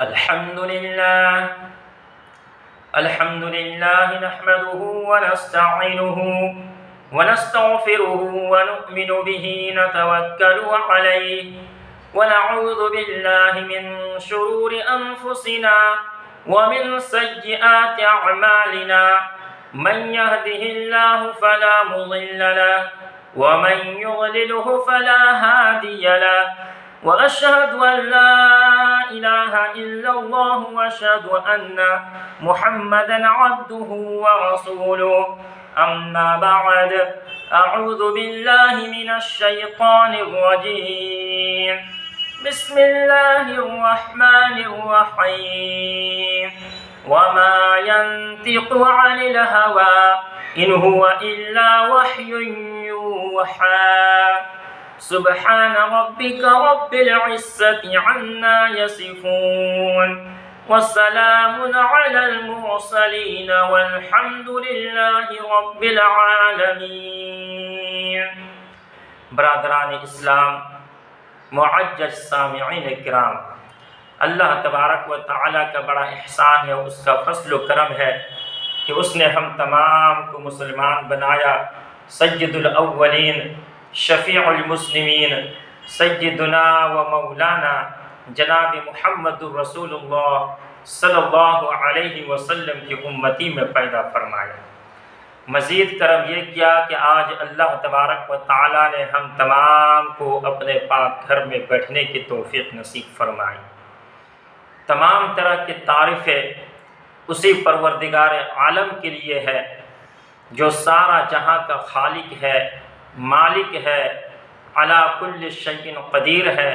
الحمد لله نحمده ونستعينه ونستغفره ونؤمن به نتوكل عليه ونعوذ بالله من شرور أنفسنا ومن سيئات أعمالنا من يهده الله فلا مضل له ومن يضلله فلا هادي له وأشهد أن لا إله إلا الله وأشهد أن محمدا عبده ورسوله أما بعد أعوذ بالله من الشيطان الرجيم بسم الله الرحمن الرحيم وما ينطق عن الهوى إن هو إلا وحي يوحى سبحان ربك رب العزة عما يصفون والسلام على المرسلين والحمد لله رب العالمين۔ برادران اسلام، معزز سامعین کرام، اللہ تبارک و تعالیٰ کا بڑا احسان ہے، اس کا فضل و کرم ہے کہ اس نے ہم تمام کو مسلمان بنایا۔ سید الاولین، شفیع المسلمین، سیدنا و مولانا جناب محمد الرسول اللہ صلی اللہ علیہ وسلم کی امتی میں پیدا فرمایا۔ مزید کرم یہ کیا کہ آج اللہ تبارک و تعالیٰ نے ہم تمام کو اپنے پاک گھر میں بیٹھنے کی توفیق نصیب فرمائی۔ تمام طرح کی تعریفیں اسی پروردگار عالم کے لیے ہے جو سارا جہاں کا خالق ہے، مالک ہے، علی کل شیء قدیر ہے،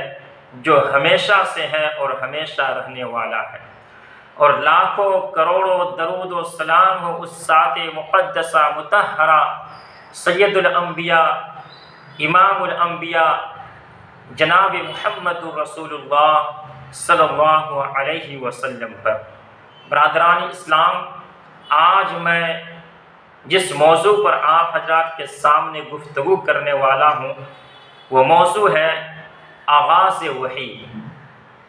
جو ہمیشہ سے ہے اور ہمیشہ رہنے والا ہے۔ اور لاکھوں کروڑوں درود و سلام ہو اس ذات مقدسہ مطہرہ سید الانبیاء، امام الانبیاء، جناب محمد الرسول اللہ صلی اللہ علیہ وسلم پر۔ برادران اسلام، آج میں جس موضوع پر آپ حضرات کے سامنے گفتگو کرنے والا ہوں وہ موضوع ہے آغاز وحی،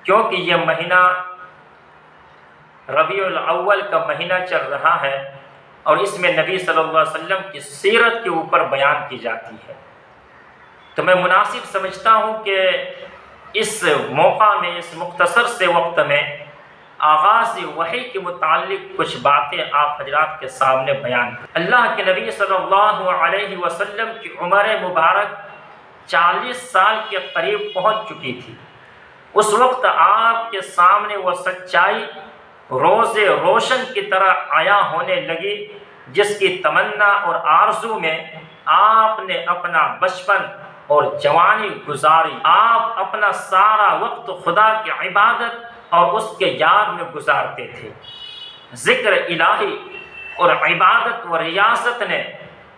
کیونکہ یہ مہینہ ربیع الاول کا مہینہ چل رہا ہے اور اس میں نبی صلی اللہ علیہ وسلم کی سیرت کے اوپر بیان کی جاتی ہے، تو میں مناسب سمجھتا ہوں کہ اس موقع میں، اس مختصر سے وقت میں آغاز وحی کے متعلق کچھ باتیں آپ حضرات کے سامنے بیان کریں۔ اللہ کے نبی صلی اللہ علیہ وسلم کی عمر مبارک 40 سال کے قریب پہنچ چکی تھی۔ اس وقت آپ کے سامنے وہ سچائی روز روشن کی طرح عیاں ہونے لگی جس کی تمنا اور آرزو میں آپ نے اپنا بچپن اور جوانی گزاری۔ آپ اپنا سارا وقت خدا کی عبادت اور اس کے یاد میں گزارتے تھے۔ ذکر الہی اور عبادت و ریاضت نے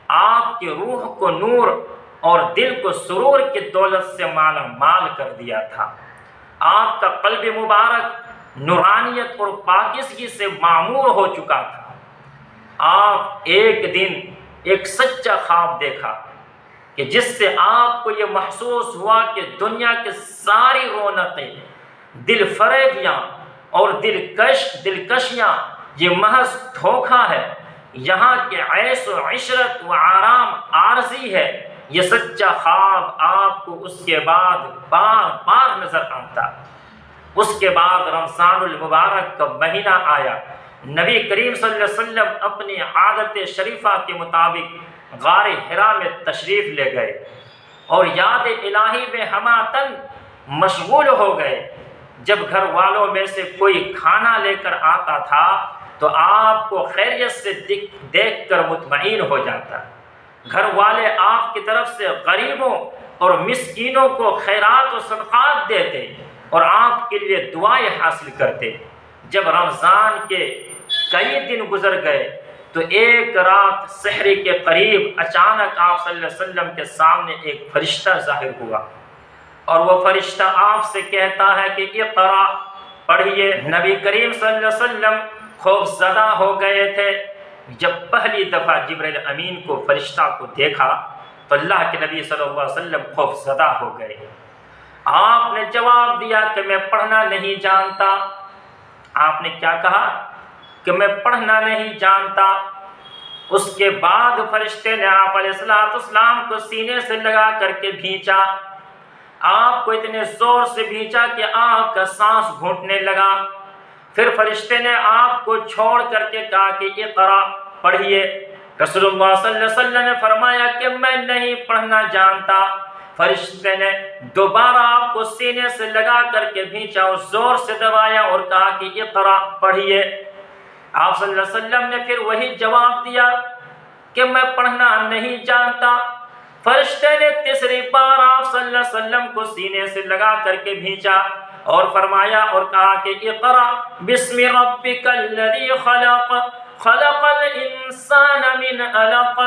آپ کی روح کو نور اور دل کو سرور کی دولت سے مالا مال کر دیا تھا۔ آپ کا قلب مبارک نورانیت اور پاکیزگی سے معمور ہو چکا تھا۔ آپ ایک دن ایک سچا خواب دیکھا کہ جس سے آپ کو یہ محسوس ہوا کہ دنیا کی ساری رونقیں، دل فریبیاں اور دلکشیاں یہ محض دھوکہ ہے، یہاں کے عیش و عشرت و آرام عارضی ہے۔ یہ سچا خواب آپ کو اس کے بعد بار بار نظر آتا۔ اس کے بعد رمضان المبارک کا مہینہ آیا۔ نبی کریم صلی اللہ علیہ وسلم اپنی عادت شریفہ کے مطابق غار حرا میں تشریف لے گئے اور یاد الہی میں ہماتن مشغول ہو گئے۔ جب گھر والوں میں سے کوئی کھانا لے کر آتا تھا تو آپ کو خیریت سے دیکھ کر مطمئن ہو جاتا۔ گھر والے آپ کی طرف سے غریبوں اور مسکینوں کو خیرات و صدقات دیتے اور آپ کے لیے دعائیں حاصل کرتے۔ جب رمضان کے کئی دن گزر گئے تو ایک رات سحری کے قریب اچانک آپ صلی اللہ علیہ وسلم کے سامنے ایک فرشتہ ظاہر ہوا اور وہ فرشتہ آپ سے کہتا ہے کہ اقرا، پڑھیے۔ نبی کریم صلی اللہ علیہ وسلم خوف زدہ ہو گئے تھے۔ جب پہلی دفعہ جبرائیل امین کو فرشتہ کو دیکھا تو اللہ کے نبی صلی اللہ علیہ وسلم خوف زدہ ہو گئے۔ آپ نے جواب دیا کہ میں پڑھنا نہیں جانتا۔ آپ نے کیا کہا کہ میں پڑھنا نہیں جانتا۔ اس کے بعد فرشتے نے آپ علیہ السلام کو سینے سے لگا کر کے بھینچا، آپ کو اتنے زور سے بھینچا کہ آپ کا سانس گھٹنے لگا۔ پھر فرشتے نے آپ کو چھوڑ کر کے کہا کہ اقرا، پڑھیے۔ رسول اللہ صلی اللہ علیہ وسلم نے فرمایا کہ میں نہیں پڑھنا جانتا۔ فرشتے نے دوبارہ آپ کو سینے سے لگا کر کے بھینچا اور زور سے دبایا اور کہا کہ اقرا، پڑھیے۔ آپ صلی اللہ علیہ وسلم نے پھر وہی جواب دیا کہ میں پڑھنا نہیں جانتا۔ فرشتے نے تیسری بار آپ صلی اللہ علیہ وسلم کو سینے سے لگا کر کے بھینچا اور فرمایا اور کہا کہ اقرا بسم ربک الذی خلق خلق الانسان من علق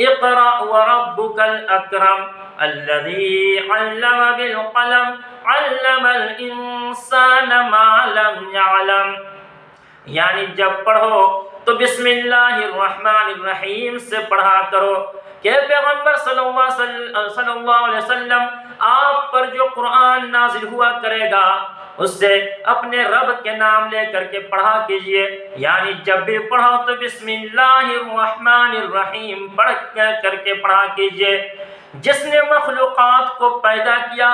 اقرا وربک الاکرم الذی علم بالقلم علم الانسان ما لم يعلم، یعنی جب پڑھو تو بسم اللہ الرحمن الرحیم سے پڑھا کرو کہ پیغمبر صلی اللہ علیہ وسلم آپ پر جو قرآن نازل ہوا کرے گا اس سے اپنے رب کے نام لے کر کے پڑھا کیجئے، یعنی جب بھی پڑھو تو بسم اللہ الرحمن الرحیم پڑھ کر کے پڑھا کیجئے۔ جس نے مخلوقات کو پیدا کیا،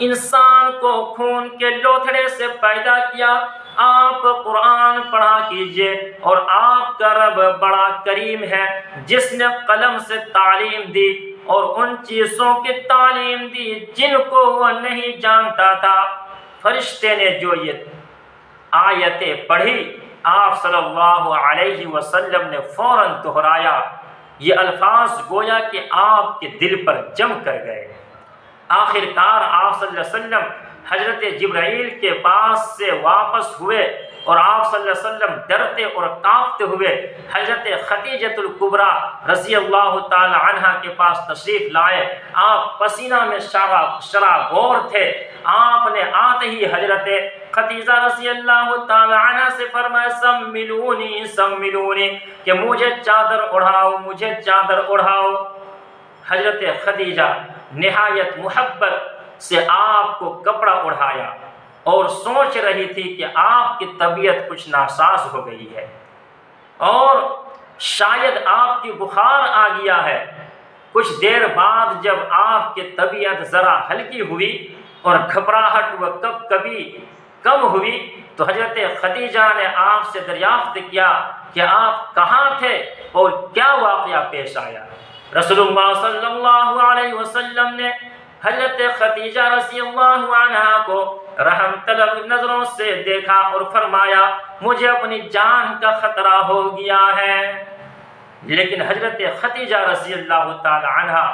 انسان کو خون کے لوتھڑے سے پیدا کیا، آپ قرآن پڑھا کیجئے۔ اور آپ کا رب بڑا کریم ہے جس نے قلم سے تعلیم دی اور ان چیزوں کی تعلیم دی جن کو وہ نہیں جانتا تھا۔ فرشتے نے جو یہ آیتیں پڑھی، آپ صلی اللہ علیہ وسلم نے فوراً دہرایا۔ یہ الفاظ گویا کہ آپ کے دل پر جم کر گئے۔ آخر کار آپ صلی اللہ علیہ وسلم حضرت جبرائیل کے پاس سے واپس ہوئے اور آپ صلی اللہ علیہ وسلم ڈرتے اور کانپتے ہوئے حضرت خدیجۃ الکبریٰ رضی اللہ تعالی عنہا کے پاس تشریف لائے۔ آپ پسینہ میں شرابور تھے۔ آپ نے آتے ہی حضرت خدیجہ رضی اللہ تعالی عنہا سے فرمایا سملونی سملونی، کہ مجھے چادر اڑھاؤ، مجھے چادر اڑھاؤ۔ حضرت خدیجہ نہایت محبت سے آپ کو کپڑا اڑھایا اور سوچ رہی تھی کہ آپ کی طبیعت کچھ ناساز ہو گئی ہے اور شاید آپ کی بخار آ گیا ہے۔ کچھ دیر بعد جب آپ کی طبیعت ذرا ہلکی ہوئی اور گھبراہٹ و کبھی کم ہوئی تو حضرت خدیجہ نے آپ سے دریافت کیا کہ آپ کہاں تھے اور کیا واقعہ پیش آیا۔ رسول اللہ صلی اللہ علیہ وسلم نے حضرت خدیجہ رضی اللہ عنہا کو رحم طلب نظروں سے دیکھا اور فرمایا مجھے اپنی جان کا خطرہ ہو گیا ہے۔ لیکن حضرت خدیجہ رضی اللہ تعالی عنہا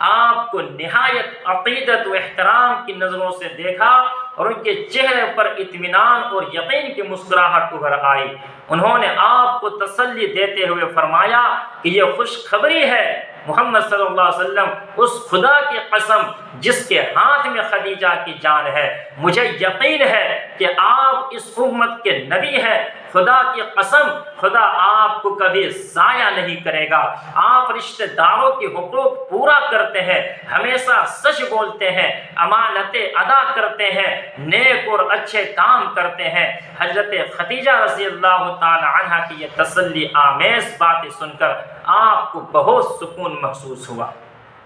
آپ کو نہایت عقیدت و احترام کی نظروں سے دیکھا اور ان کے چہرے پر اطمینان اور یقین کی مسکراہٹ ابھر آئی۔ انہوں نے آپ کو تسلی دیتے ہوئے فرمایا کہ یہ خوشخبری ہے محمد صلی اللہ علیہ وسلم، اس خدا کی قسم جس کے ہاتھ میں خدیجہ کی جان ہے، مجھے یقین ہے کہ آپ اس امت کے نبی ہیں۔ خدا کی قسم خدا آپ کو کبھی ضائع نہیں کرے گا۔ آپ رشتہ داروں کے حقوق پورا کرتے ہیں، ہمیشہ سچ بولتے ہیں، امانتیں ادا کرتے ہیں، نیک اور اچھے کام کرتے ہیں۔ حضرت خدیجہ رضی اللہ تعالی عنہا کی یہ تسلی آمیز باتیں سن کر آپ کو بہت سکون محسوس ہوا۔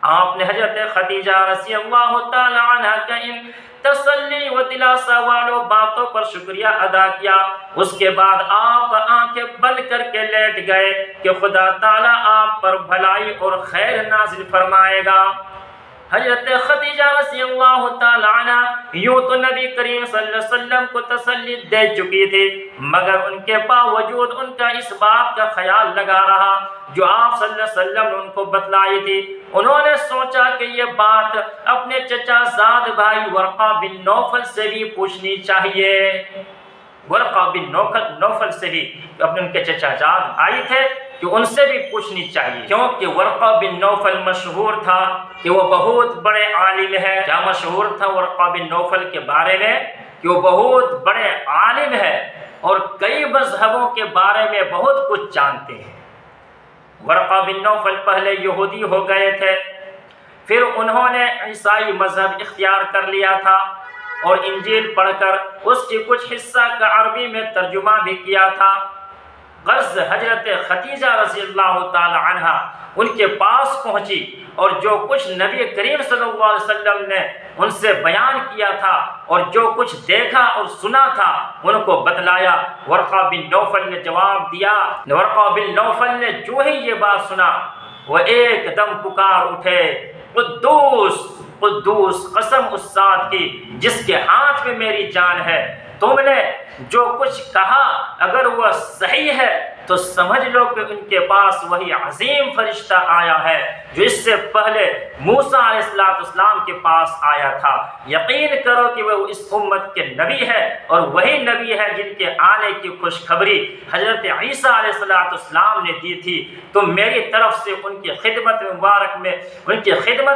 آپ نے حضرت خدیجہ رضی اللہ تعالی عنہا کا ان تسلی و دلاسا والوں باتوں پر شکریہ ادا کیا۔ اس کے بعد آپ آنکھیں بند کر کے لیٹ گئے کہ خدا تعالیٰ آپ پر بھلائی اور خیر نازل فرمائے گا۔ حضرت خدیجہ رضی اللہ تعالی عنہ یوں تو نبی کریم صلی اللہ علیہ وسلم کو تسلی دے چکی تھی، مگر ان کے باوجود ان کا اس بات کا خیال لگا رہا جو آپ صلی اللہ علیہ وسلم نے ان کو بتلائی تھی۔ انہوں نے سوچا کہ یہ بات اپنے چچا زاد بھائی ورقہ بن نوفل سے بھی پوچھنی چاہیے۔ ورقہ بن نوفل سے بھی اپنے ان کے چچا زاد بھائی تھے کہ ان سے بھی پوچھنی چاہیے، کیونکہ ورقہ بن نوفل مشہور تھا کہ وہ بہت بڑے عالم ہے۔ کیا مشہور تھا ورقہ بن نوفل کے بارے میں؟ کہ وہ بہت بڑے عالم ہے اور کئی مذہبوں کے بارے میں بہت کچھ جانتے ہیں۔ ورقہ بن نوفل پہلے یہودی ہو گئے تھے، پھر انہوں نے عیسائی مذہب اختیار کر لیا تھا، اور انجیل پڑھ کر اس کی کچھ حصہ کا عربی میں ترجمہ بھی کیا تھا۔ غرض حضرت خدیجہ رضی اللہ تعالی عنہ ان کے پاس پہنچی اور جو کچھ نبی کریم صلی اللہ علیہ وسلم نے ان سے بیان کیا تھا اور جو کچھ دیکھا اور سنا تھا ان کو بتلایا۔ ورقہ بن نوفل نے جواب دیا۔ ورقہ بن نوفل نے جو ہی یہ بات سنا وہ ایک دم پکار اٹھے، قدوس قدوس، قسم اس ذات کی جس کے ہاتھ میں میری جان ہے، تم نے جو کچھ کہا اگر وہ صحیح ہے تو سمجھ لو کہ ان کے پاس وہی عظیم فرشتہ آیا ہے جو اس سے پہلے موسیٰ علیہ السلام کے پاس آیا تھا۔ یقین کرو کہ وہ اس امت کے نبی ہے اور وہی نبی ہے جن کے آنے کی خوشخبری حضرت عیسیٰ علیہ السلام نے دی تھی۔ تم میری طرف سے ان کی خدمت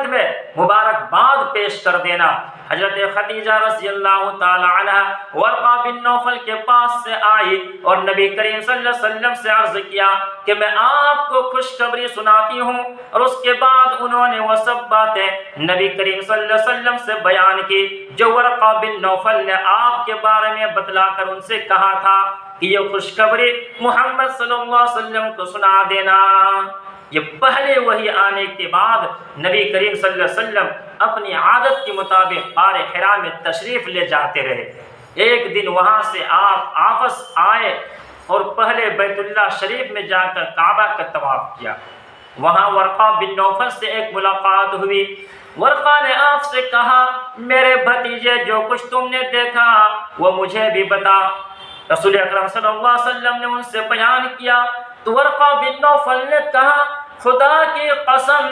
میں مبارکباد پیش کر دینا۔ حضرت خدیجہ رضی اللہ تعالی عنہ ورقہ بن نوفل کے پاس سے آئی اور نبی کریم صلی اللہ علیہ وسلم سے عرض کیا کہ میں آپ کو خوشخبری سناتی ہوں، اور اس کے بعد انہوں نے وہ سب باتیں نبی کریم صلی اللہ علیہ وسلم سے بیان کی جو ورقہ بن نوفل نے آپ کے بارے میں بتلا کر ان سے کہا تھا کہ یہ خوشخبری محمد صلی اللہ علیہ وسلم کو سنا دینا۔ یہ پہلے وحی آنے کے بعد نبی کریم صلی اللہ علیہ وسلم اپنی عادت کے مطابق غار حرا میں تشریف لے جاتے رہے۔ ایک دن وہاں سے آپ واپس آئے اور پہلے بیت اللہ شریف میں جا کر کعبہ کا طواف کیا۔ وہاں ورقہ بن نوفل سے ایک ملاقات ہوئی۔ ورقہ نے آپ سے کہا میرے بھتیجے جو کچھ تم نے دیکھا وہ مجھے بھی بتا۔ رسول اکرم صلی اللہ علیہ وسلم نے ان سے بیان کیا تو ورقہ بن نوفل نے کہا خدا کی قسم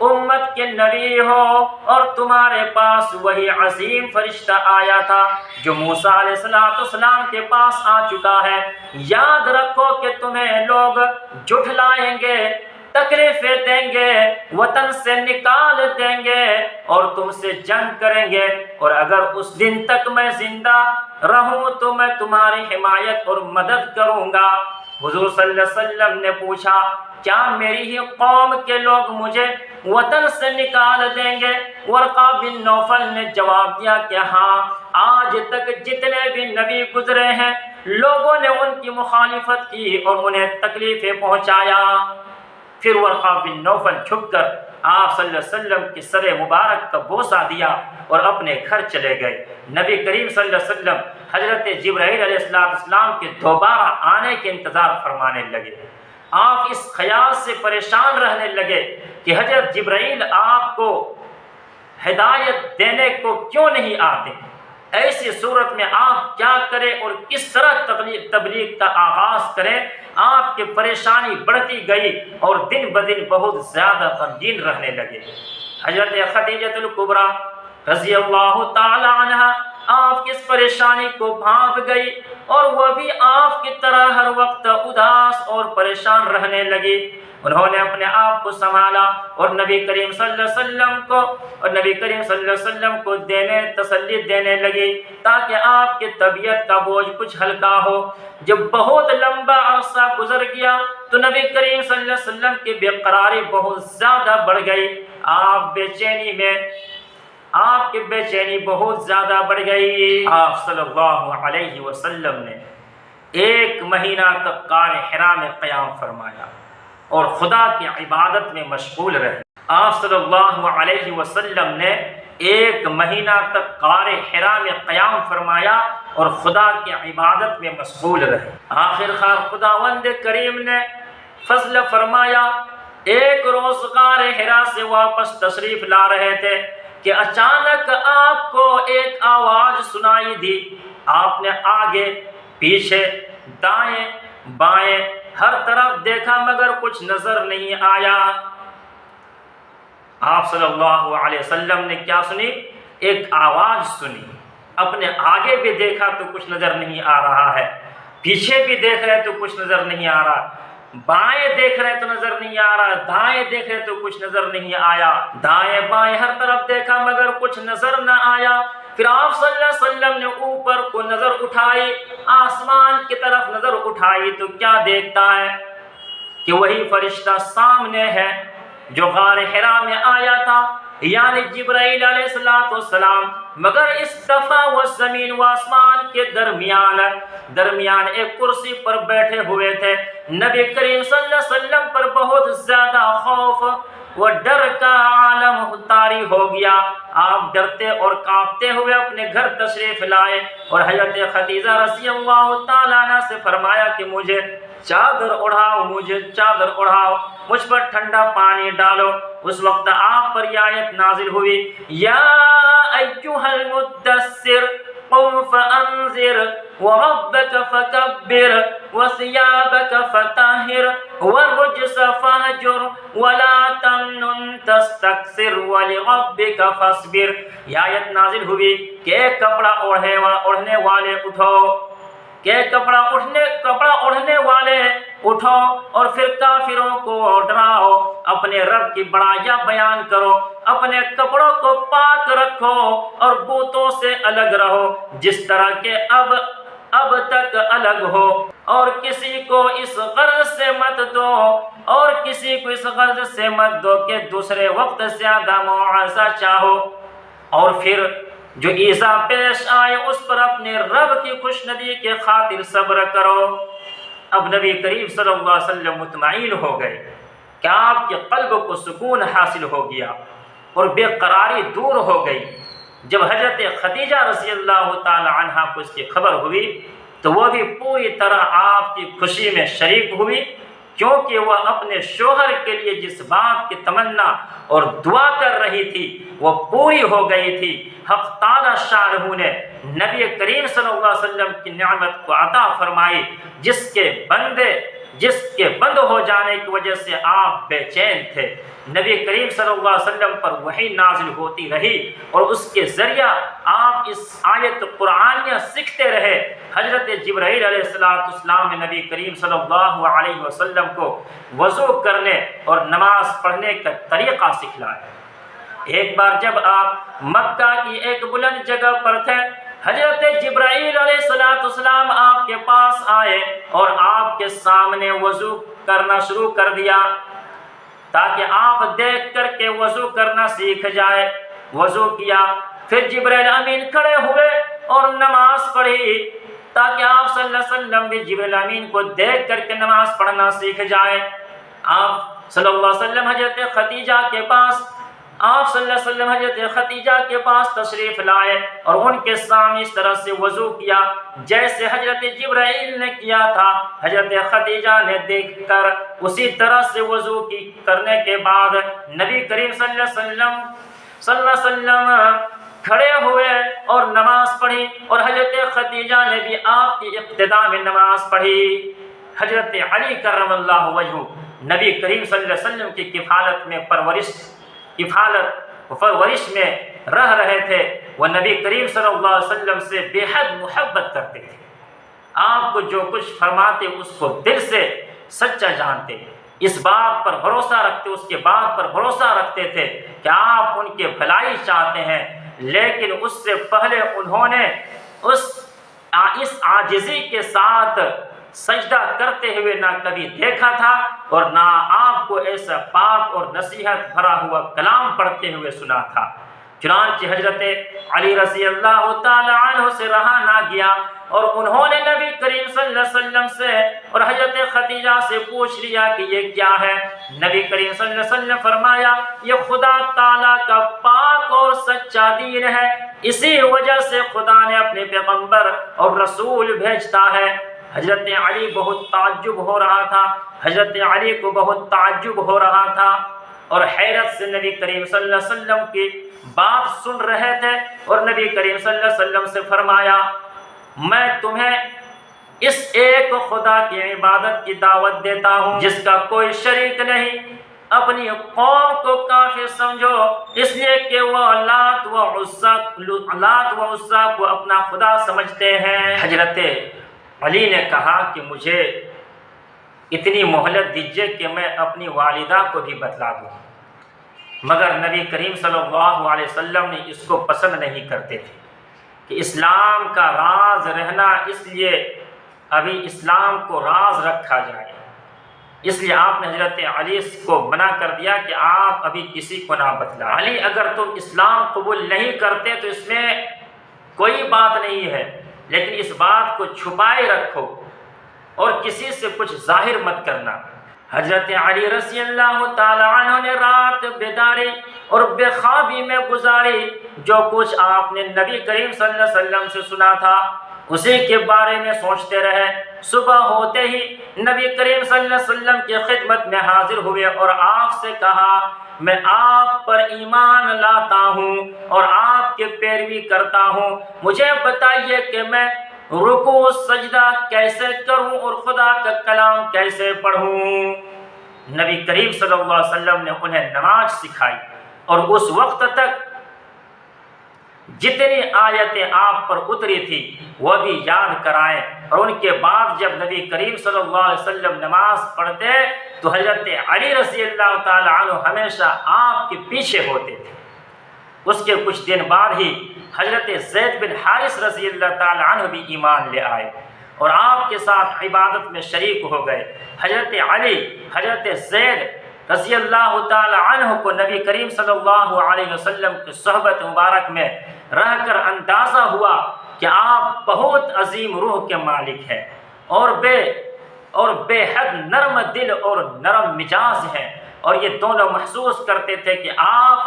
امت کے نبی ہو اور تمہارے پاس وہی عظیم فرشتہ آیا تھا جو موسیٰ علیہ السلام کے پاس آ چکا ہے۔ یاد رکھو کہ تمہیں لوگ جھٹلائیں گے، تکلیفیں دیں گے، وطن سے نکال دیں گے اور تم سے جنگ کریں گے، اور اگر اس دن تک میں زندہ رہوں تو میں تمہاری حمایت اور مدد کروں گا۔ حضور صلی اللہ علیہ وسلم نے پوچھا کیا میری ہی قوم کے لوگ مجھے وطن سے نکال دیں گے؟ ورقہ بن نوفل نے جواب دیا کہ ہاں، آج تک جتنے بھی نبی گزرے ہیں لوگوں نے ان کی مخالفت کی اور انہیں تکلیفیں پہنچایا۔ پھر ورقہ بن نوفل جھک کر آپ صلی اللہ علیہ وسلم کی سر مبارک کا بوسہ دیا اور اپنے گھر چلے گئے۔ نبی کریم صلی اللہ علیہ وسلم حضرت جبرائیل علیہ السلام کے دوبارہ آنے کے انتظار فرمانے لگے۔ آپ اس خیال سے پریشان رہنے لگے کہ حضرت جبرائیل آپ کو ہدایت دینے کو کیوں نہیں آتے، ایسی صورت میں آپ کیا کریں اور کس طرح تبلیغ کا آغاز کریں۔ آپ کی پریشانی بڑھتی گئی اور دن بدن بہت زیادہ غمگین رہنے لگے۔ حضرت خدیجہ الکبریٰ رضی اللہ تعالی عنہ آپ کی اس پریشانی کو بھانپ گئی اور وہ بھی آپ کی طرح ہر وقت اداس اور پریشان رہنے لگی۔ انہوں نے اپنے آپ کو سنبھالا اور نبی کریم صلی اللہ علیہ وسلم کو تسلی دینے لگی تاکہ آپ کی طبیعت کا بوجھ کچھ ہلکا ہو۔ جب بہت لمبا عرصہ گزر گیا تو نبی کریم صلی اللہ علیہ وسلم کی بے قراری بہت زیادہ بڑھ گئی۔ آپ کی بے چینی بہت زیادہ بڑھ گئی۔ آپ صلی اللہ علیہ وسلم نے 1 مہینہ تک غار حرا میں قیام فرمایا اور خدا کی عبادت میں مشغول رہے۔ آپ صلی اللہ علیہ وسلم نے 1 مہینہ تک غار حرا میں قیام فرمایا اور خدا کی عبادت میں مشغول رہے۔ آخر کار خداوند کریم نے فضل فرمایا۔ ایک روز غار حرا سے واپس تشریف لا رہے تھے کہ اچانک آپ کو ایک آواز سنائی دی۔ آپ نے آگے پیچھے دائیں بائیں ہر طرف دیکھا مگر کچھ نظر نہیں آیا۔ آپ صلی اللہ علیہ وسلم نے کیا سنی؟ ایک آواز سنی۔ اپنے آگے بھی دیکھا تو کچھ نظر نہیں آ رہا ہے، پیچھے بھی دیکھ رہے تو کچھ نظر نہیں آ رہا، بائیں دیکھ رہے تو نظر نہیں آ رہا، دائیں دیکھ رہے تو کچھ نظر نہیں آیا، دائیں بائیں ہر طرف دیکھا مگر کچھ نظر نہ آیا۔ پھر آپ صلی اللہ علیہ وسلم نے اوپر کو نظر اٹھائی، آسمان کی طرف نظر اٹھائی تو کیا دیکھتا ہے کہ وہی فرشتہ سامنے ہے جو غار حرا میں آیا تھا، یعنی جبرائیل علیہ السلام مگر اس دفعہ وہ زمین و آسمان کے درمیان ایک کرسی پر بیٹھے ہوئے تھے۔ نبی کریم صلی اللہ علیہ وسلم پر بہت زیادہ خوف و ڈر کا عالم طاری ہو گیا۔ آپ ڈرتے اور کانپتے ہوئے اپنے گھر تشریف لائے اور حضرت خدیجہ رضی اللہ تعالیٰ عنہ سے فرمایا کہ مجھے چادر اڑھاؤ، مجھ پر ٹھنڈا پانی ڈالو۔ اس وقت آپ پر یہ آیت نازل ہوئی، یا ایھا المدثر قم فانذر وربک فکبر وثیابک فطہر والرجز فاہجر ولا تمنن تستکثر ولربک فاصبر۔ یہ آیت نازل ہوئی کہ ایک کپڑا اوڑھنے والے اٹھو، کپڑا اوڑھنے والے اٹھو اور پھر کافروں کو ڈراؤ، اپنے رب کی بڑائیاں بیان کرو، اپنے کپڑوں کو پاک رکھو اور بتوں سے الگ رہو جس طرح کہ اب تک الگ ہو، اور کسی کو اس غرض سے مت دو کہ دوسرے وقت زیادہ معاوضہ چاہو، اور پھر جو ایذا پیش آئے اس پر اپنے رب کی خوشنودی کے خاطر صبر کرو۔ اب نبی کریم صلی اللہ علیہ وسلم مطمئن ہو گئے کہ آپ کے قلب کو سکون حاصل ہو گیا اور بے قراری دور ہو گئی۔ جب حضرت خدیجہ رضی اللہ تعالی عنہا کو اس کی خبر ہوئی تو وہ بھی پوری طرح آپ کی خوشی میں شریک ہوئی، کیونکہ وہ اپنے شوہر کے لیے جس بات کی تمنا اور دعا کر رہی تھی وہ پوری ہو گئی تھی۔ حق تعالی شانہ نے نبی کریم صلی اللہ علیہ وسلم کی نعمت کو عطا فرمائی، جس کے بند ہو جانے کی وجہ سے آپ بے چین تھے۔ نبی کریم صلی اللہ علیہ وسلم پر وحی نازل ہوتی رہی اور اس کے ذریعہ آپ اس آیت قرآنیہ سیکھتے رہے۔ حضرت جبرائیل علیہ السلام نے نبی کریم صلی اللہ علیہ وسلم کو وضو کرنے اور نماز پڑھنے کا طریقہ سکھلایا۔ ایک بار جب آپ مکہ کی ایک بلند جگہ پر تھے، حضرت جبرائیل علیہ السلام آپ کے پاس آئے اور آپ کے سامنے وضو کرنا شروع کر دیا تاکہ آپ دیکھ کر کے وضو کرنا سیکھ جائے۔ وضو کیا، پھر جبرائیل امین کھڑے ہوئے اور نماز پڑھی تاکہ آپ صلی اللہ علیہ وسلم بھی جبرائیل امین کو دیکھ کر کے نماز پڑھنا سیکھ جائیں۔ آپ صلی اللہ علیہ وسلم حضرت خدیجہ کے پاس تشریف لائے اور ان کے سامنے اس طرح سے وضو کیا جیسے حضرت جبرائیل نے کیا تھا۔ حضرت خدیجہ نے دیکھ کر اسی طرح سے وضو کرنے کے بعد نبی کریم صلی اللہ علیہ وسلم کھڑے ہوئے اور نماز پڑھی، اور حضرت خدیجہ نے بھی آپ کی اقتداء میں نماز پڑھی۔ حضرت علی کرم اللہ وجہہ نبی کریم صلی اللہ علیہ وسلم کی پرورش میں رہ رہے تھے۔ وہ نبی کریم صلی اللہ علیہ وسلم سے بے حد محبت کرتے تھے، آپ کو جو کچھ فرماتے اس کو دل سے سچا جانتے، اس بات پر بھروسہ رکھتے، اس کے بات پر بھروسہ رکھتے تھے کہ آپ ان کے بھلائی چاہتے ہیں، لیکن اس سے پہلے انہوں نے اس عاجزی کے ساتھ سجدہ کرتے ہوئے نہ کبھی دیکھا تھا اور نہ آپ کو ایسا پاک اور نصیحت بھرا ہوا کلام پڑھتے ہوئے سنا تھا۔ چنانچہ حضرت علی رضی اللہ تعالی عنہ سے رہا نہ گیا اور انہوں نے نبی کریم صلی اللہ علیہ وسلم سے اور حضرت خدیجہ سے پوچھ لیا کہ یہ کیا ہے۔ نبی کریم صلی اللہ علیہ وسلم نے فرمایا یہ خدا تعالیٰ کا پاک اور سچا دین ہے، اسی وجہ سے خدا نے اپنے پیغمبر اور رسول بھیجتا ہے۔ حضرت علی بہت تعجب ہو رہا تھا، حضرت علی کو بہت تعجب ہو رہا تھا اور حیرت سے نبی کریم صلی اللہ علیہ وسلم کی بات سن رہے تھے، اور نبی کریم صلی اللہ علیہ وسلم سے فرمایا میں تمہیں اس ایک خدا کی عبادت کی دعوت دیتا ہوں جس کا کوئی شریک نہیں۔ اپنی قوم کو کافر سمجھو اس لیے کہ وہ لات و عزا کو اپنا خدا سمجھتے ہیں۔ حضرت علی نے کہا کہ مجھے اتنی مہلت دیجیے کہ میں اپنی والدہ کو بھی بتلا دوں، مگر نبی کریم صلی اللہ علیہ وسلم نے اس کو پسند نہیں کرتے تھے کہ اسلام کا راز رہنا، اس لیے ابھی اسلام کو راز رکھا جائے۔ اس لیے آپ نے حضرت علی کو منع کر دیا کہ آپ ابھی کسی کو نہ بتلائیں۔ علی اگر تم اسلام قبول نہیں کرتے تو اس میں کوئی بات نہیں ہے، لیکن اس بات کو چھپائے رکھو اور کسی سے کچھ ظاہر مت کرنا۔ حضرت علی رضی اللہ تعالی عنہ نے رات بیداری اور بے خوابی میں گزاری، جو کچھ آپ نے نبی کریم صلی اللہ علیہ وسلم سے سنا تھا اسی کے بارے میں سوچتے رہے۔ صبح ہوتے ہی نبی کریم صلی اللہ علیہ وسلم کی خدمت میں حاضر ہوئے اور آپ سے کہا، میں آپ پر ایمان لاتا ہوں اور آپ کی پیروی کرتا ہوں، مجھے بتائیے کہ میں رکوع سجدہ کیسے کروں اور خدا کا کلام کیسے پڑھوں۔ نبی کریم صلی اللہ علیہ وسلم نے انہیں نماز سکھائی اور اس وقت تک جتنی آیتیں آپ پر اتری تھی وہ بھی یاد کرائیں، اور ان کے بعد جب نبی کریم صلی اللہ علیہ وسلم نماز پڑھتے تو حضرت علی رضی اللہ تعالی عنہ ہمیشہ آپ کے پیچھے ہوتے تھے۔ اس کے کچھ دن بعد ہی حضرت زید بن حارث رضی اللہ تعالی عنہ بھی ایمان لے آئے اور آپ کے ساتھ عبادت میں شریک ہو گئے۔ حضرت علی، حضرت زید رضی اللہ تعالی عنہ کو نبی کریم صلی اللہ علیہ وسلم کی صحبت مبارک میں رہ کر اندازہ ہوا کہ آپ بہت عظیم روح کے مالک ہیں اور بے حد نرم دل اور نرم مزاج ہیں، اور یہ دونوں محسوس کرتے تھے کہ آپ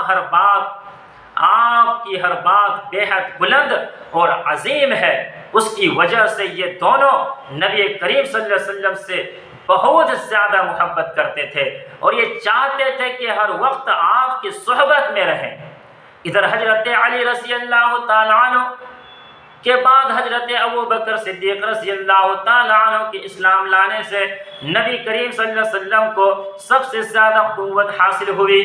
کی ہر بات بے حد بلند اور عظیم ہے۔ اس کی وجہ سے یہ دونوں نبی کریم صلی اللہ علیہ وسلم سے بہت زیادہ محبت کرتے تھے اور یہ چاہتے تھے کہ ہر وقت آپ کی صحبت میں رہیں۔ ادھر حضرت علی رضی اللہ تعالی عنہ کے بعد حضرت ابوبکر صدیق رضی اللہ تعالی عنہ کے اسلام لانے سے نبی کریم صلی اللہ علیہ وسلم کو سب سے زیادہ قوت حاصل ہوئی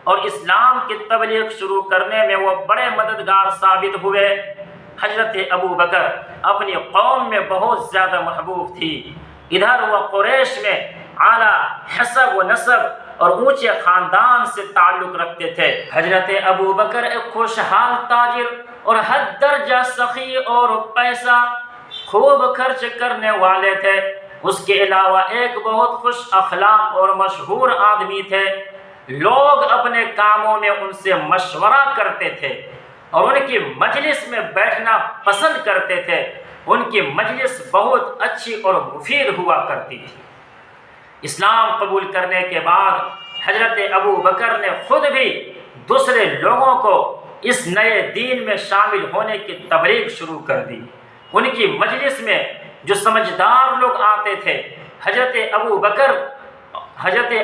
اور اسلام کی تبلیغ شروع کرنے میں وہ بڑے مددگار ثابت ہوئے۔ حضرت ابوبکر اپنی قوم میں بہت زیادہ محبوب تھی، ادھر وہ قریش میں اعلیٰ حسب و نسب اور اونچے خاندان سے تعلق رکھتے تھے۔ حضرت ابوبکر ایک خوشحال تاجر اور حد درجہ سخی اور پیسہ خوب خرچ کرنے والے تھے۔ اس کے علاوہ ایک بہت خوش اخلاق اور مشہور آدمی تھے، لوگ اپنے کاموں میں ان سے مشورہ کرتے تھے اور ان کی مجلس میں بیٹھنا پسند کرتے تھے۔ ان کی مجلس بہت اچھی اور مفید ہوا کرتی تھی۔ اسلام قبول کرنے کے بعد حضرت ابوبکر نے خود بھی دوسرے لوگوں کو اس نئے دین میں شامل ہونے کی تبلیغ شروع کر دی۔ ان کی مجلس میں جو سمجھدار لوگ آتے تھے حضرت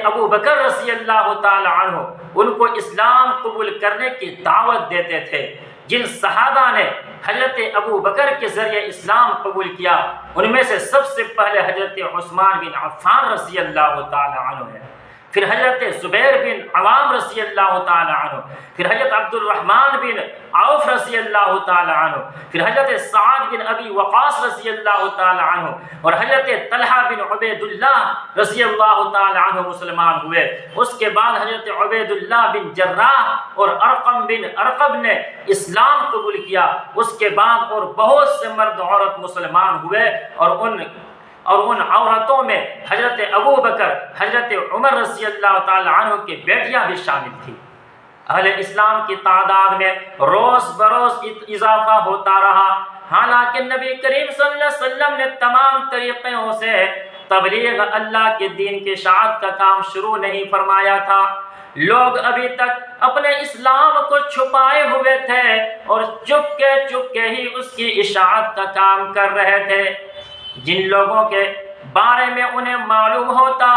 ابوبکر رضی اللہ تعالی عنہ ان کو اسلام قبول کرنے کی دعوت دیتے تھے۔ جن صحابہ نے حضرت ابوبکر کے ذریعے اسلام قبول کیا ان میں سے سب سے پہلے حضرت عثمان بن عفان رضی اللہ تعالی عنہ ہے، پھر حضرت زبیر بن عوام رضی اللہ تعالی عنہ، پھر حضرت عبد الرحمن بن عوف رضی اللہ تعالی عنہ، پھر حضرت سعد بن ابی وقاص رضی اللہ تعالی عنہ اور حضرت طلحہ بن عبید اللہ رضی اللہ تعالی عنہ مسلمان ہوئے۔ اس کے بعد حضرت عبید اللہ بن جراح اور ارقم بن ارقم نے اسلام قبول کیا۔ اس کے بعد اور بہت سے مرد عورت مسلمان ہوئے اور ان عورتوں میں حضرت ابوبکر، حضرت عمر رضی اللہ تعالی عنہ کی بیٹیاں بھی شامل تھیں۔ اہل اسلام کی تعداد میں روز بروز اضافہ ہوتا رہا، حالانکہ نبی کریم صلی اللہ علیہ وسلم نے تمام طریقوں سے تبلیغ اللہ کے دین کی اشاعت کا کام شروع نہیں فرمایا تھا۔ لوگ ابھی تک اپنے اسلام کو چھپائے ہوئے تھے اور چپکے ہی اس کی اشاعت کا کام کر رہے تھے۔ جن لوگوں کے بارے میں انہیں معلوم ہوتا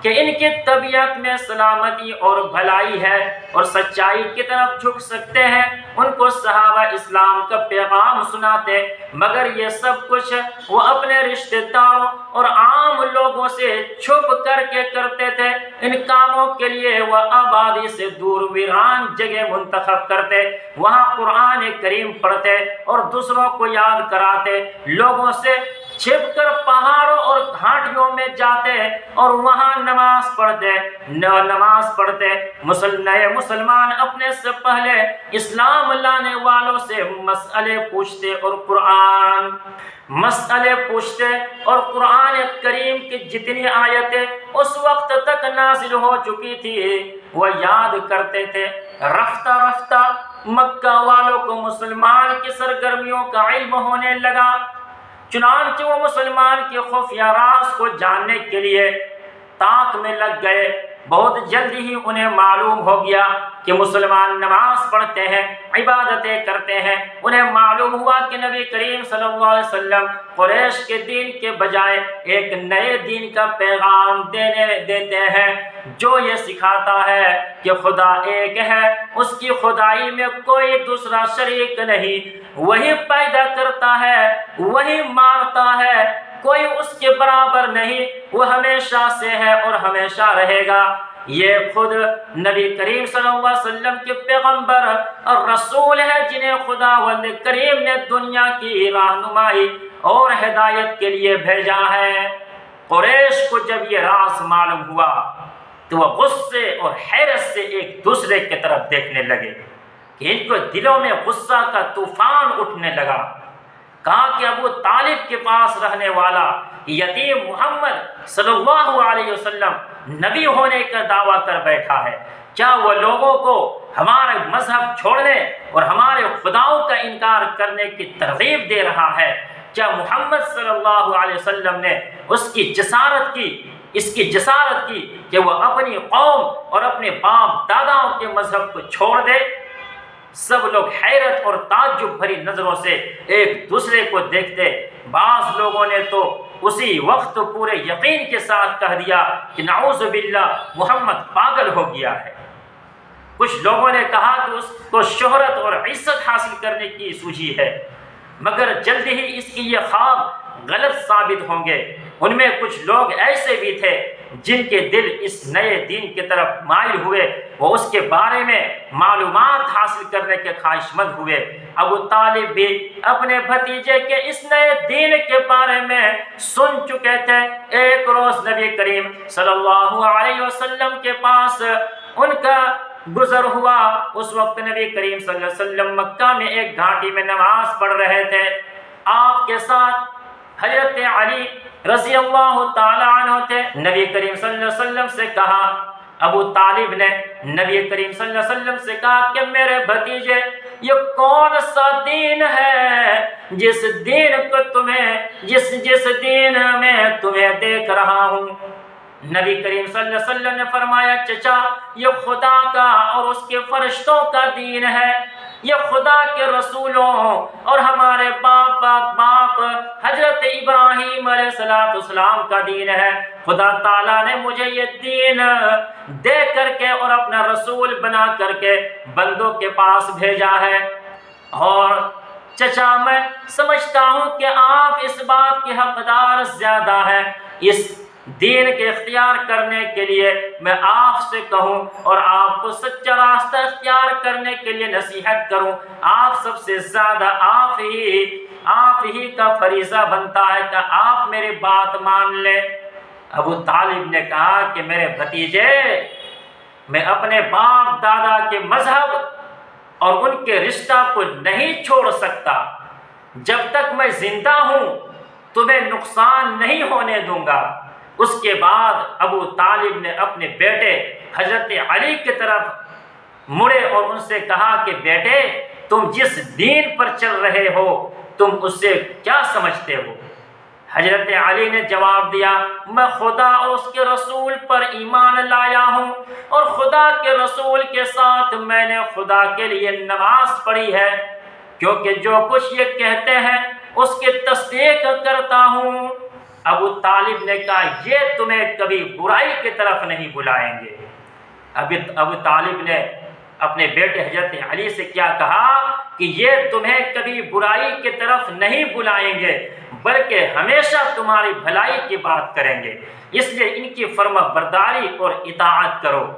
کہ ان کی طبیعت میں سلامتی اور بھلائی ہے اور سچائی کی طرف جھک سکتے ہیں، ان کو صحابہ اسلام کا پیغام سناتے، مگر یہ سب کچھ وہ اپنے رشتہ داروں اور عام لوگوں سے چھپ کر کے کرتے تھے۔ ان کاموں کے لیے وہ آبادی سے دور ویران جگہ منتخب کرتے، وہاں قرآن کریم پڑھتے اور دوسروں کو یاد کراتے، لوگوں سے چھپ کر پہاڑوں اور گھاٹیوں میں جاتے اور وہاں نماز پڑھتے نئے مسلمان اپنے سے پہلے اسلام لانے والوں سے مسئلے پوچھتے اور قرآن کریم کی جتنی آیتیں اس وقت تک نازل ہو چکی تھی وہ یاد کرتے تھے۔ رفتہ رفتہ مکہ والوں کو مسلمان کی سرگرمیوں کا علم ہونے لگا، چنانچہ وہ مسلمان کے خفیہ راز کو جاننے کے لیے تاک میں لگ گئے۔ بہت جلدی ہی انہیں معلوم ہو گیا کہ مسلمان نماز پڑھتے ہیں، عبادتیں کرتے ہیں۔ انہیں معلوم ہوا کہ نبی کریم صلی اللہ علیہ وسلم قریش کے دین کے بجائے ایک نئے دین کا پیغام دیتے ہیں جو یہ سکھاتا ہے کہ خدا ایک ہے، اس کی خدائی میں کوئی دوسرا شریک نہیں، وہی پیدا کرتا ہے، وہی مارتا ہے، کوئی اس کے برابر نہیں، وہ ہمیشہ سے ہے اور ہمیشہ رہے گا۔ یہ خود نبی کریم صلی اللہ علیہ وسلم کے پیغمبر اور رسول ہے جنہیں خداوند کریم نے دنیا کی رہنمائی اور ہدایت کے لیے بھیجا ہے۔ قریش کو جب یہ راز معلوم ہوا تو وہ غصے اور حیرت سے ایک دوسرے کی طرف دیکھنے لگے کہ ان کو دلوں میں غصہ کا طوفان اٹھنے لگا۔ کہا کہ ابو طالب کے پاس رہنے والا یتیم محمد صلی اللہ علیہ وسلم نبی ہونے کا دعویٰ کر بیٹھا ہے، کیا وہ لوگوں کو ہمارے مذہب چھوڑنے اور ہمارے خداؤں کا انکار کرنے کی ترغیب دے رہا ہے؟ کیا محمد صلی اللہ علیہ وسلم نے اس کی جسارت کی کہ وہ اپنی قوم اور اپنے باپ داداؤں کے مذہب کو چھوڑ دے؟ سب لوگ حیرت اور تعجب بھری نظروں سے ایک دوسرے کو دیکھتے۔ بعض لوگوں نے تو اسی وقت پورے یقین کے ساتھ کہہ دیا کہ نعوذ باللہ محمد پاگل ہو گیا ہے۔ کچھ لوگوں نے کہا کہ اس کو شہرت اور عزت حاصل کرنے کی سوجھی ہے، مگر جلد ہی اس کی یہ خواب غلط ثابت ہوں گے۔ ان میں کچھ لوگ ایسے بھی تھے جن کے دل اس نئے دین کی طرف مائل ہوئے، وہ اس کے بارے میں معلومات حاصل کرنے کے خواہش مند ہوئے۔ ابو طالب بھی اپنے بھتیجے کے اس نئے دین کے بارے میں سن چکے تھے۔ ایک روز نبی کریم صلی اللہ علیہ وسلم کے پاس ان کا گزر ہوا۔ اس وقت نبی کریم صلی اللہ علیہ وسلم مکہ میں ایک گھاٹی میں نماز پڑھ رہے تھے۔ آپ کے ساتھ حضرت علی رضی اللہ تعالی عنہ تھے۔ نبی کریم صلی اللہ علیہ وسلم سے کہا، ابو طالب نے نبی کریم صلی اللہ علیہ وسلم سے کہا کہ میرے بھتیجے، یہ کون سا دین ہے جس دین میں تمہیں دیکھ رہا ہوں؟ نبی کریم صلی اللہ علیہ وسلم نے فرمایا، چچا یہ خدا کا اور اس کے فرشتوں کا دین ہے، یہ خدا کے رسولوں اور ہمارے باپ حضرت ابراہیم علیہ السلام کا دین ہے۔ خدا تعالیٰ نے مجھے یہ دین دے کر کے اور اپنا رسول بنا کر کے بندوں کے پاس بھیجا ہے۔ اور چچا میں سمجھتا ہوں کہ آپ اس بات کے حقدار زیادہ ہیں، اس دین کے اختیار کرنے کے لیے میں آپ سے کہوں اور آپ کو سچا راستہ اختیار کرنے کے لیے نصیحت کروں، آپ سب سے زیادہ آپ ہی کا فریضہ بنتا ہے کہ آپ میری بات مان لیں۔ ابو طالب نے کہا کہ میرے بھتیجے، میں اپنے باپ دادا کے مذہب اور ان کے رشتہ کو نہیں چھوڑ سکتا، جب تک میں زندہ ہوں تمہیں نقصان نہیں ہونے دوں گا۔ اس کے بعد ابو طالب نے اپنے بیٹے حضرت علی کی طرف مڑے اور ان سے کہا کہ بیٹے، تم جس دین پر چل رہے ہو تم اس سے کیا سمجھتے ہو؟ حضرت علی نے جواب دیا، میں خدا اور اس کے رسول پر ایمان لایا ہوں اور خدا کے رسول کے ساتھ میں نے خدا کے لیے نماز پڑھی ہے، کیونکہ جو کچھ یہ کہتے ہیں اس کی تصدیق کرتا ہوں۔ ابو طالب نے کہا، یہ تمہیں کبھی برائی کی طرف نہیں بلائیں گے۔ ابو طالب نے اپنے بیٹے حضرت علی سے کیا کہا کہ یہ تمہیں کبھی برائی کی طرف نہیں بلائیں گے بلکہ ہمیشہ تمہاری بھلائی کی بات کریں گے، اس لیے ان کی فرما برداری اور اطاعت کرو۔